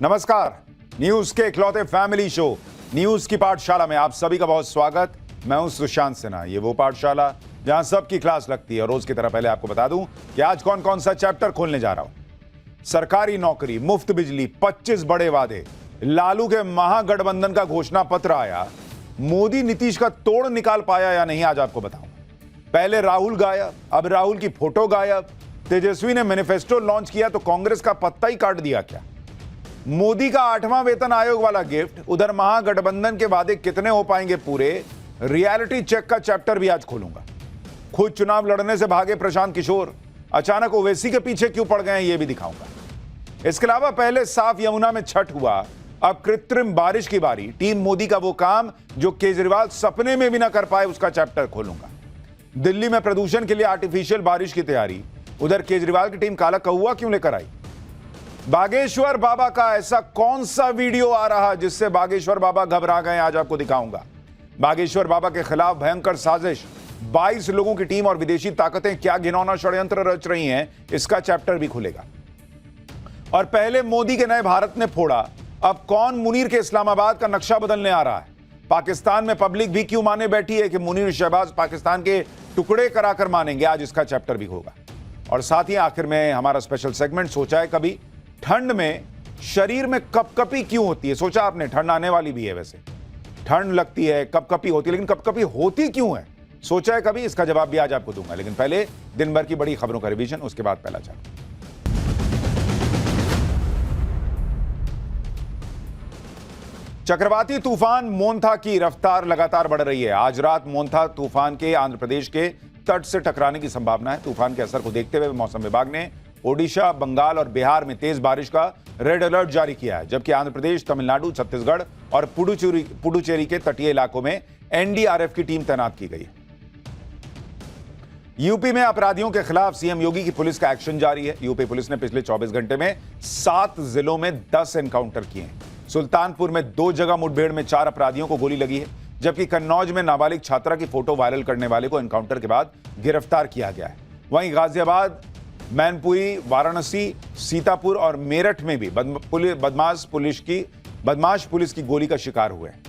नमस्कार। न्यूज के इकलौते फैमिली शो न्यूज की पाठशाला में आप सभी का बहुत स्वागत। मैं हूं सुशांत सिन्हा। ये वो पाठशाला जहां सबकी क्लास लगती है। रोज की तरह पहले आपको बता दूं कि आज कौन कौन सा चैप्टर खोलने जा रहा हूं। सरकारी नौकरी, मुफ्त बिजली, 25 बड़े वादे, लालू के महागठबंधन का घोषणा पत्र आया, मोदी नीतीश का तोड़ निकाल पाया या नहीं, आज आपको बताऊं। पहले राहुल गायब, अब राहुल की फोटो गायब। तेजस्वी ने मैनिफेस्टो लॉन्च किया तो कांग्रेस का पत्ता ही काट दिया क्या? मोदी का 8वां वेतन आयोग वाला गिफ्ट, उधर महागठबंधन के वादे कितने हो पाएंगे पूरे, रियलिटी चेक का चैप्टर भी आज खोलूंगा। खुद चुनाव लड़ने से भागे प्रशांत किशोर अचानक ओवैसी के पीछे क्यों पड़ गए हैं, यह भी दिखाऊंगा। इसके अलावा पहले साफ यमुना में छठ हुआ, अब कृत्रिम बारिश की बारी। टीम मोदी का वो काम जो केजरीवाल सपने में भी ना कर पाए, उसका चैप्टर खोलूंगा। दिल्ली में प्रदूषण के लिए आर्टिफिशियल बारिश की तैयारी, उधर केजरीवाल की टीम काला कौवा क्यों लेकर आई। बागेश्वर बाबा का ऐसा कौन सा वीडियो आ रहा जिससे बागेश्वर बाबा घबरा गए, आज आपको दिखाऊंगा। बागेश्वर बाबा के खिलाफ भयंकर साजिश, 22 लोगों की टीम और विदेशी ताकतें क्या घिनौना षड्यंत्र रच रही हैं, इसका चैप्टर भी खुलेगा। और पहले मोदी के नए भारत ने फोड़ा, अब कौन मुनीर के इस्लामाबाद का नक्शा बदलने आ रहा है। पाकिस्तान में पब्लिक भी क्यों माने बैठी है कि मुनीर शहबाज पाकिस्तान के टुकड़े कराकर मानेंगे, आज इसका चैप्टर भी होगा। और साथ ही आखिर में हमारा स्पेशल सेगमेंट सोचा है कभी ठंड में शरीर में कपकपी क्यों होती है। सोचा आपने, ठंड आने वाली भी है, वैसे ठंड लगती है, कपकपी होती है, लेकिन कपकपी होती क्यों है, सोचा है कभी, इसका जवाब भी आज आपको दूंगा। लेकिन पहले दिन भर की बड़ी खबरों का रिवीजन, उसके बाद पहला चैप्टर। चक्रवाती तूफान मोन्था की रफ्तार लगातार बढ़ रही है। आज रात मोन्था तूफान के आंध्र प्रदेश के तट से टकराने की संभावना है। तूफान के असर को देखते हुए मौसम विभाग ने ओडिशा, बंगाल और बिहार में तेज बारिश का रेड अलर्ट जारी किया है, जबकि आंध्र प्रदेश, तमिलनाडु, छत्तीसगढ़ और पुडुचेरी के तटीय इलाकों में एनडीआरएफ की टीम तैनात की गई है। यूपी में अपराधियों के खिलाफ सीएम योगी की पुलिस का एक्शन जारी है। यूपी पुलिस ने पिछले 24 घंटे में 7 जिलों में 10 एनकाउंटर किए हैं। सुल्तानपुर में 2 जगह मुठभेड़ में 4 अपराधियों को गोली लगी है, जबकि कन्नौज में नाबालिग छात्रा की फोटो वायरल करने वाले को एनकाउंटर के बाद गिरफ्तार किया गया है। वहीं गाजियाबाद, मैनपुरी, वाराणसी, सीतापुर और मेरठ में भी बदमाश पुलिस की गोली का शिकार हुए हैं।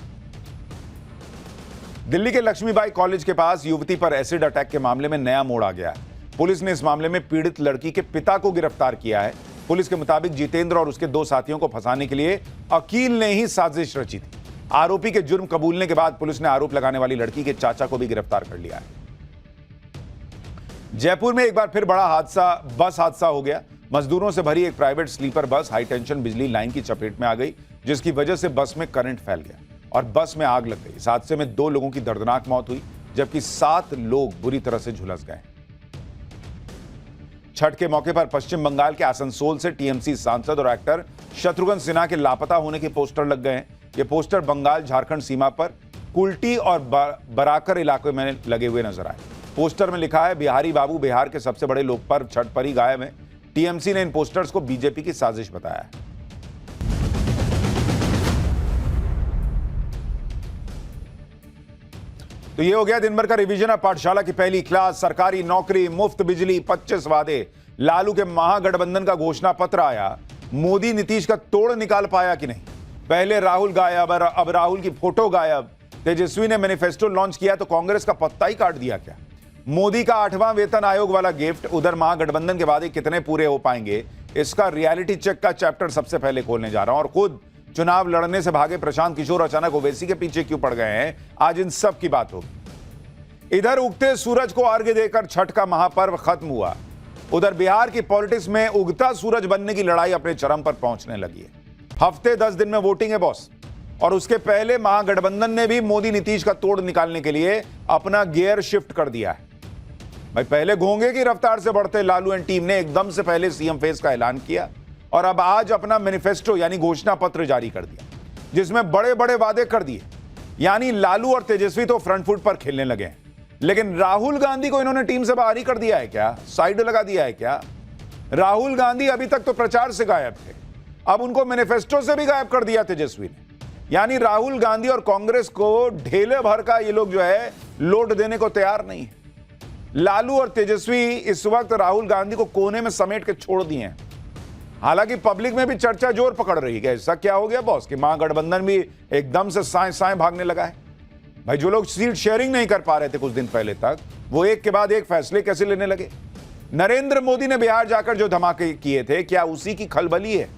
दिल्ली के लक्ष्मीबाई कॉलेज के पास युवती पर एसिड अटैक के मामले में नया मोड़ आ गया है। पुलिस ने इस मामले में पीड़ित लड़की के पिता को गिरफ्तार किया है। पुलिस के मुताबिक जितेंद्र और उसके 2 साथियों को फंसाने के लिए अकील ने ही साजिश रची थी। आरोपी के जुर्म कबूलने के बाद पुलिस ने आरोप लगाने वाली लड़की के चाचा को भी गिरफ्तार कर लिया है। जयपुर में एक बार फिर बड़ा बस हादसा हो गया। मजदूरों से भरी एक private sleeper bus high tension बिजली लाइन की चपेट में आ गई, जिसकी वजह से बस में करंट फैल गया और बस में आग लग गई। इस हादसे में 2 लोगों की दर्दनाक मौत हुई, जबकि 7 लोग बुरी तरह से झुलस गए। छठ के मौके पर पश्चिम बंगाल के आसनसोल से टीएमसी सांसद और एक्टर शत्रुघ्न सिन्हा के लापता होने के पोस्टर लग गए हैं। ये पोस्टर बंगाल झारखंड सीमा पर कुल्टी और बराकर इलाके में लगे हुए नजर आए। पोस्टर में लिखा है, बिहारी बाबू बिहार के सबसे बड़े लोक पर्व छठ पर ही गायब है। टीएमसी ने इन पोस्टर्स को बीजेपी की साजिश बताया है। तो ये हो गया दिन भर का रिवीजन। अब पाठशाला की पहली क्लास, सरकारी नौकरी, मुफ्त बिजली, 25 वादे, लालू के महागठबंधन का घोषणा पत्र आया, मोदी नीतीश का तोड़ निकाल पाया कि नहीं। पहले राहुल गायब, अब राहुल की फोटो गायब। तेजस्वी ने मैनिफेस्टो लॉन्च किया तो कांग्रेस का पत्ता ही काट दिया क्या। मोदी का 8वां वेतन आयोग वाला गिफ्ट, उधर महागठबंधन के वादे कितने पूरे हो पाएंगे, इसका रियलिटी चेक का चैप्टर सबसे पहले खोलने जा रहा हूं। और खुद चुनाव लड़ने से भागे प्रशांत किशोर अचानक ओवैसी के पीछे क्यों पड़ गए हैं, आज इन सब की बात होगी। इधर उगते सूरज को अर्घ्य देकर छठ का महापर्व खत्म हुआ, उधर बिहार की पॉलिटिक्स में उगता सूरज बनने की लड़ाई अपने चरम पर पहुंचने लगी है। हफ्ते 10 दिन में वोटिंग है बॉस, और उसके पहले महागठबंधन ने भी मोदी नीतीश का तोड़ निकालने के लिए अपना गियर शिफ्ट कर दिया है। भाई, पहले घोंगे की रफ्तार से बढ़ते लालू एंड टीम ने एकदम से पहले सीएम फेस का ऐलान किया और अब आज अपना मैनिफेस्टो यानी घोषणा पत्र जारी कर दिया, जिसमें बड़े बड़े वादे कर दिए। यानी लालू और तेजस्वी तो फ्रंट फुट पर खेलने लगे हैं, लेकिन राहुल गांधी को इन्होंने टीम से बाहर ही कर दिया है क्या, साइड लगा दिया है क्या। राहुल गांधी अभी तक तो प्रचार से गायब थे, अब उनको मैनिफेस्टो से भी गायब कर दिया तेजस्वी ने। यानी राहुल गांधी और कांग्रेस को ढेले भर का ये लोग जो है लोड देने को तैयार नहीं है। लालू और तेजस्वी इस वक्त राहुल गांधी को कोने में समेट के छोड़ दिए हैं। हालांकि पब्लिक में भी चर्चा जोर पकड़ रही है, ऐसा क्या हो गया बॉस कि महागठबंधन भी एकदम से साए साए भागने लगा है। भाई जो लोग सीट शेयरिंग नहीं कर पा रहे थे कुछ दिन पहले तक, वो एक के बाद एक फैसले कैसे लेने लगे। नरेंद्र मोदी ने बिहार जाकर जो धमाके किए थे, क्या उसी की खलबली है?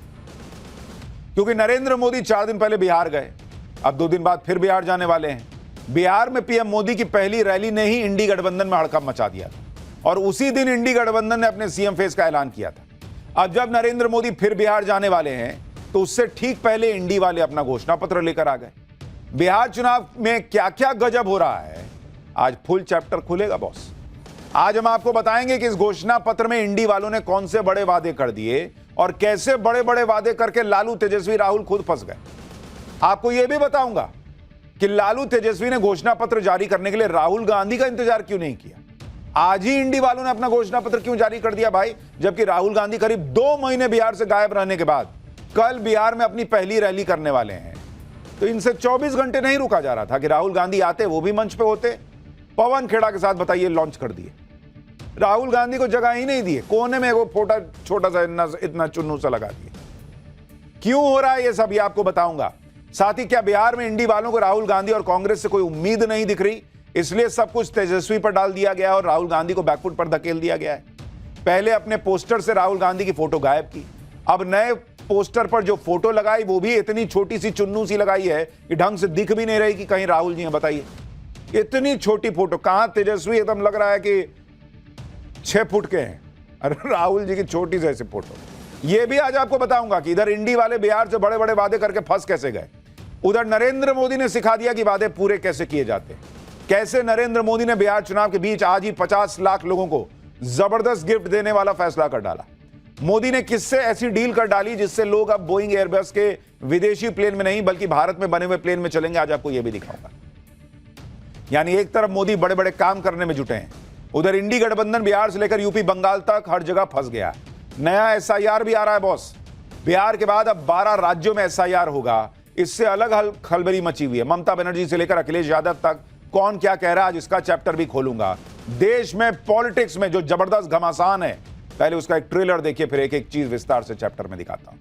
क्योंकि नरेंद्र मोदी 4 दिन पहले बिहार गए, अब 2 दिन बाद फिर बिहार जाने वाले हैं। बिहार में पीएम मोदी की पहली रैली ने ही इंडी गठबंधन में हड़कंप मचा दिया था और उसी दिन इंडी गठबंधन ने अपने सीएम फेस का ऐलान किया था। अब जब नरेंद्र मोदी फिर बिहार जाने वाले हैं तो उससे ठीक पहले इंडी वाले अपना घोषणा पत्र लेकर आ गए। बिहार चुनाव में क्या क्या गजब हो रहा है, आज फुल चैप्टर खुलेगा बॉस। आज हम आपको बताएंगे कि इस घोषणा पत्र में इंडी वालों ने कौन से बड़े वादे कर दिए और कैसे बड़े बड़े वादे करके लालू, तेजस्वी, राहुल खुद फंस गए। आपको यह भी बताऊंगा कि लालू, तेजस्वी ने घोषणा पत्र जारी करने के लिए राहुल गांधी का इंतजार क्यों नहीं किया। आज ही इंडी वालों ने अपना घोषणा पत्र क्यों जारी कर दिया भाई, जबकि राहुल गांधी करीब 2 महीने बिहार से गायब रहने के बाद कल बिहार में अपनी पहली रैली करने वाले हैं। तो इनसे 24 घंटे नहीं रुका जा रहा था कि राहुल गांधी आते, वो भी मंच पे होते, पवन खेड़ा के साथ बताइए लॉन्च कर दिए। राहुल गांधी को जगह ही नहीं दिए, कोने में वो फोटा छोटा सा इतना चुन्नू सा लगा दिए। क्यों हो रहा है ये सब, ये आपको बताऊंगा। साथ ही क्या बिहार में इंडी वालों को राहुल गांधी और कांग्रेस से कोई उम्मीद नहीं दिख रही, इसलिए सब कुछ तेजस्वी पर डाल दिया गया और राहुल गांधी को बैकफुट पर धकेल दिया गया है। पहले अपने पोस्टर से राहुल गांधी की फोटो गायब की, अब नए पोस्टर पर जो फोटो लगाई वो भी इतनी छोटी सी चुन्नू सी लगाई है कि ढंग से दिख भी नहीं रही कि कहीं राहुल जी हैं। बताइए इतनी छोटी फोटो, कहां तेजस्वी एकदम लग रहा है कि 6 फुट के हैं, अरे राहुल जी की छोटी सी ऐसी फोटो। ये भी आज आपको बताऊंगा कि इधर इंडी वाले बिहार से बड़े बड़े वादे करके फंस कैसे गए, उधर नरेंद्र मोदी ने सिखा दिया कि वादे पूरे कैसे किए जाते हैं। कैसे नरेंद्र मोदी ने बिहार चुनाव के बीच आज ही 50 लाख लोगों को जबरदस्त गिफ्ट देने वाला फैसला कर डाला। मोदी ने किससे ऐसी डील कर डाली जिससे लोग अब बोइंग एयरबस के विदेशी प्लेन में नहीं बल्कि भारत में बने हुए प्लेन में चलेंगे, आज आपको यह भी दिखाऊंगा। यानी एक तरफ मोदी बड़े बड़े काम करने में जुटे हैं, उधर इंडी गठबंधन बिहार से लेकर यूपी बंगाल तक हर जगह फंस गया। नया एसआईआर भी आ रहा है बॉस, बिहार के बाद अब 12 राज्यों में एसआईआर होगा। इससे अलग खलबली मची हुई है, ममता बनर्जी से लेकर अखिलेश यादव तक कौन क्या कह रहा है, आज इसका चैप्टर भी खोलूंगा। देश में पॉलिटिक्स में जो जबरदस्त घमासान है, पहले उसका एक ट्रेलर देखिए, फिर एक एक चीज विस्तार से चैप्टर में दिखाता हूं।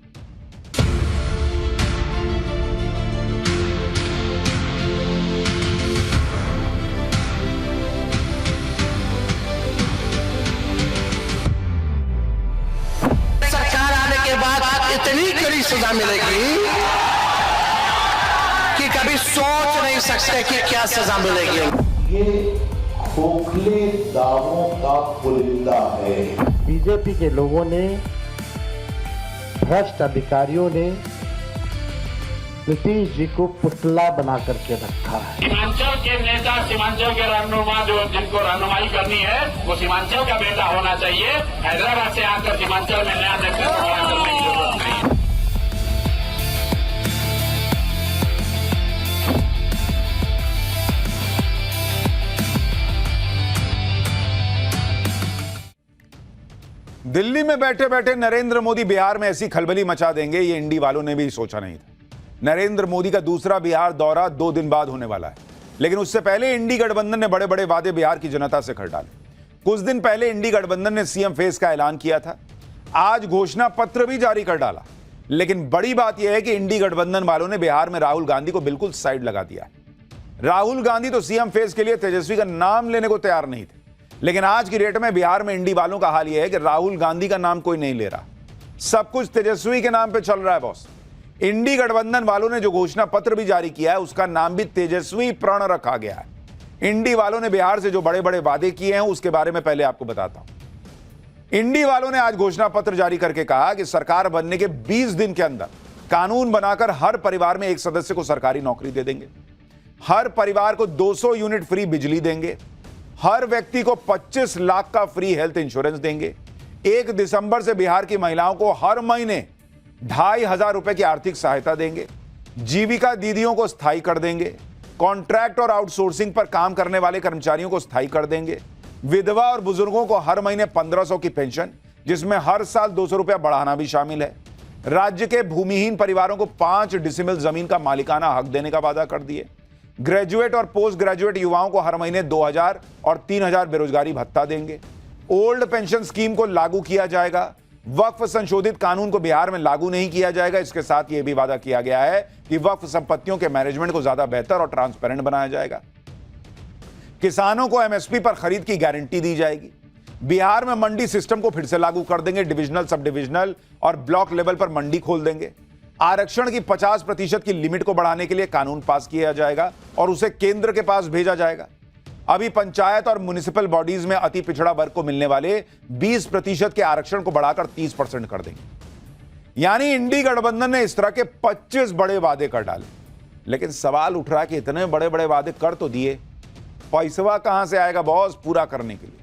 सरकार आने के बाद इतनी कड़ी सजा मिलेगी कि कभी सोच नहीं सकते कि क्या सजा मिलेगी। ये खोखले दावों का पुलिंदा है। बीजेपी के लोगों ने, भ्रष्ट अधिकारियों ने नीतीश जी को पुतला बना करके रखा है। सीमांचल के नेता, सीमांचल के रहनुमा जो जिनको रहनुमाई करनी है वो सीमांचल का बेटा होना चाहिए। हैदराबाद से आकर सीमांचल में नया नेतृत्व खड़ा करने की जरूरत नहीं। दिल्ली में बैठे बैठे नरेंद्र मोदी बिहार में ऐसी खलबली मचा देंगे, ये इंडी वालों ने भी सोचा नहीं था। नरेंद्र मोदी का दूसरा बिहार दौरा 2 दिन बाद होने वाला है, लेकिन उससे पहले इंडी गठबंधन ने बड़े बड़े वादे बिहार की जनता से कर डाले। कुछ दिन पहले इंडी गठबंधन ने सीएम फेस का ऐलान किया था, आज घोषणा पत्र भी जारी कर डाला। लेकिन बड़ी बात यह है कि इंडी गठबंधन वालों ने बिहार में राहुल गांधी को बिल्कुल साइड लगा दिया। राहुल गांधी तो सीएम फेस के लिए तेजस्वी का नाम लेने को तैयार नहीं थे, लेकिन आज की डेट में बिहार में इंडी वालों का हाल यह है कि राहुल गांधी का नाम कोई नहीं ले रहा, सब कुछ तेजस्वी के नाम पे चल रहा है बॉस। इंडी गठबंधन वालों ने जो घोषणा पत्र भी जारी किया है उसका नाम भी तेजस्वी प्रण रखा गया है। इंडी वालों ने बिहार से जो बड़े बड़े वादे किए हैं उसके बारे में पहले आपको बताता हूं। इंडी वालों ने आज घोषणा पत्र जारी करके कहा कि सरकार बनने के 20 दिन के अंदर कानून बनाकर हर परिवार में एक सदस्य को सरकारी नौकरी दे देंगे, हर परिवार को 200 यूनिट फ्री बिजली देंगे, हर व्यक्ति को 25 लाख का फ्री हेल्थ इंश्योरेंस देंगे। 1 दिसंबर से बिहार की महिलाओं को हर महीने 2,500 रुपए की आर्थिक सहायता देंगे, जीविका दीदियों को स्थायी कर देंगे, कॉन्ट्रैक्ट और आउटसोर्सिंग पर काम करने वाले कर्मचारियों को स्थायी कर देंगे, विधवा और बुजुर्गों को हर महीने 1500 की पेंशन, जिसमें हर साल 200 रुपया बढ़ाना भी शामिल है। राज्य के भूमिहीन परिवारों को 5 डिसिमिल जमीन का मालिकाना हक देने का वादा कर दिए। ग्रेजुएट और पोस्ट ग्रेजुएट युवाओं को हर महीने 2000 और 3000 बेरोजगारी भत्ता देंगे। ओल्ड पेंशन स्कीम को लागू किया जाएगा। वक्फ संशोधित कानून को बिहार में लागू नहीं किया जाएगा। इसके साथ यह भी वादा किया गया है कि वक्फ संपत्तियों के मैनेजमेंट को ज्यादा बेहतर और ट्रांसपेरेंट बनाया जाएगा। किसानों को एमएसपी पर खरीद की गारंटी दी जाएगी। बिहार में मंडी सिस्टम को फिर से लागू कर देंगे। डिविजनल, सब डिविजनल और ब्लॉक लेवल पर मंडी खोल देंगे। आरक्षण की 50% की लिमिट को बढ़ाने के लिए कानून पास किया जाएगा और उसे केंद्र के पास भेजा जाएगा। अभी पंचायत और म्युनिसिपल बॉडीज में अति पिछड़ा वर्ग को मिलने वाले 20% के आरक्षण को बढ़ाकर 30% कर देंगे। यानी इंडी गठबंधन ने इस तरह के 25 बड़े वादे कर डाले। लेकिन सवाल उठ रहा है कि इतने बड़े बड़े वादे कर तो दिए, पैसा कहां से आएगा बॉस पूरा करने के लिए?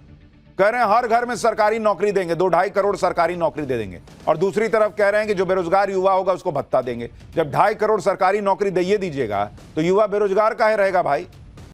कह रहे हैं हर घर में सरकारी नौकरी देंगे, 2-2.5 करोड़ सरकारी नौकरी दे देंगे, और दूसरी तरफ कह रहे हैं कि जो बेरोजगार युवा होगा उसको भत्ता देंगे। जब 2.5 करोड़ सरकारी नौकरी दे दीजिएगा तो युवा बेरोजगार काहे रहेगा भाई?